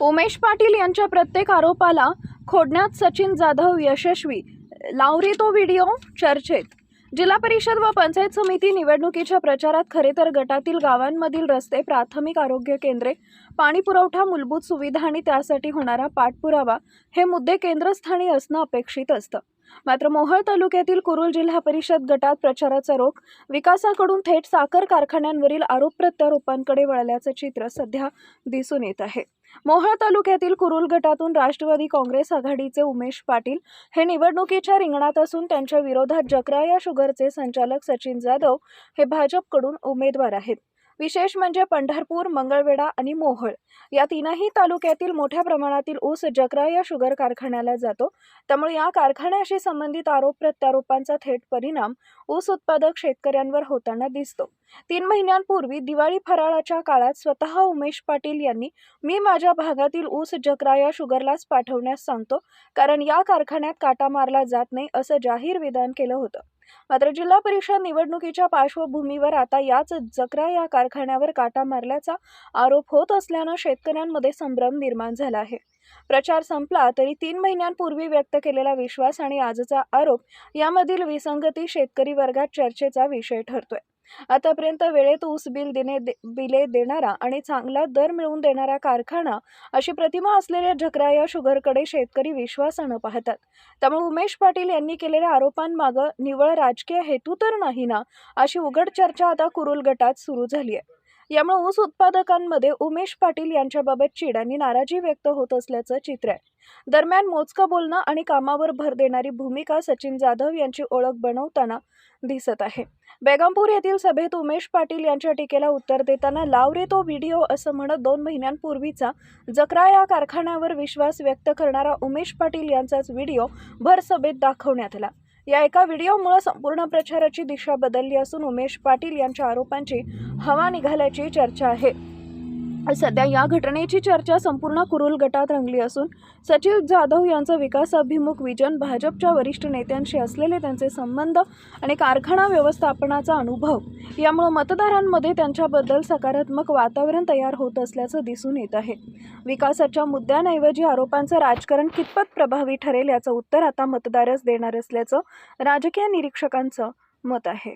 उमेश पाटील यांच्या प्रत्येक आरोपाला खोडण्यात सचिन जाधव यशस्वी, लावरे तो व्हिडिओ चर्चेत। जिल्हा परिषद व पंचायत समिती निवडणुकीच्या प्रचारात खरे तर गटातील गावांमधील रस्ते, प्राथमिक आरोग्य केंद्रे, पाणी पुरवठा, मूलभूत सुविधा आणि त्यासाठी होणारा पाठपुरावा हे मुद्दे केंद्रस्थानी असणं अपेक्षित असतं। मात्र मोहोळ तालुक्यातील कुरुल जिल्हा परिषद गटात प्रचाराचा रोख विकासाकडून थेट साखर कारखान्यांवरील आरोप प्रत्यारोपांकडे वळल्याचं चित्र सध्या दिसून येत आहे। मोहोळ तालुक्यातील कुरुल गटातून राष्ट्रवादी काँग्रेस आघाडीचे उमेश पाटील हे निवडणुकीच्या रिंगणात असून त्यांच्या विरोधात जकराया शुगरचे संचालक सचिन जाधव हे भाजपकडून उमेदवार आहेत। विशेष म्हणजे पंढरपूर, मंगळवेढा आणि मोहोळ या तीनही तालुक्यातील मोठ्या प्रमाणातील ऊस जकराया शुगर कारखान्याला जातो। त्यामुळे या कारखान्याशी संबंधित आरोप प्रत्यारोपांचा थेट परिणाम ऊस उत्पादक शेतकऱ्यांवर होताना दिसतो। 3 महिन्यांपूर्वी दिवाळी फराळाच्या काळात स्वतः उमेश पाटील यांनी मी माझ्या भागातील ऊस जकराया शुगरलाच पाठवण्यास सांगतो, कारण या कारखान्यात काटा मारला जात नाही असं जाहीर विधान केलं होतं। मात्र जिल्हा परिषद निवडणुकीच्या पार्श्वभूमीवर आता याच जकराया कारखान्यावर काटा मारल्याचा आरोप होत असल्यानं शेतकऱ्यांमध्ये संभ्रम निर्माण झाला आहे। प्रचार संपला तरी 3 महिन्यांपूर्वी व्यक्त केलेला विश्वास आणि आजचा आरोप यामधील विसंगती शेतकरी वर्गात चर्चेचा विषय ठरतोय। आतापर्यंत वेळेत ऊस बिले देणारा आणि चांगला दर मिळवून देणारा कारखाना अशी प्रतिमा असलेल्या जकराया शुगरकडे शेतकरी विश्वासानं पाहतात। त्यामुळे उमेश पाटील यांनी केलेल्या आरोपांमागं निव्वळ राजकीय हेतू तर नाही ना, अशी उघड चर्चा आता कुरुल गटात सुरू झाली आहे। यामुळे ऊस उत्पादकांमध्ये उमेश पाटील यांच्याबाबत चीड आणि नाराजी व्यक्त होत असल्याचं चित्र आहे। दरम्यान मोजकं बोलणं आणि कामावर भर देणारी भूमिका सचिन जाधव यांची ओळख बनवताना दिसत आहे। बेगमपूर येथील सभेत उमेश पाटील यांच्या टीकेला उत्तर देताना लावरे तो व्हिडिओ असं म्हणत 2 महिन्यांपूर्वीचा जकराया कारखान्यावर विश्वास व्यक्त करणारा उमेश पाटील यांचाच व्हिडिओ भर सभेत दाखवण्यात आला। या एका व्हिडिओमुळे संपूर्ण प्रचाराची दिशा बदलली असून उमेश पाटील यांच्या आरोपांची हवा निघाल्याची चर्चा आहे। सध्या या घटनेची चर्चा संपूर्ण कुरुल गटात रंगली असून सचिन जाधव यांचं विकासाभिमुख विजन, भाजपच्या वरिष्ठ नेत्यांशी असलेले त्यांचे संबंध आणि कारखाना व्यवस्थापनाचा अनुभव यामुळे मतदारांमध्ये त्यांच्याबद्दल सकारात्मक वातावरण तयार होत असल्याचं दिसून येत आहे। विकासाच्या मुद्द्यांऐवजी आरोपांचं राजकारण कितपत प्रभावी ठरेल याचं उत्तर आता मतदारच देणार असल्याचं राजकीय निरीक्षकांचं मत आहे।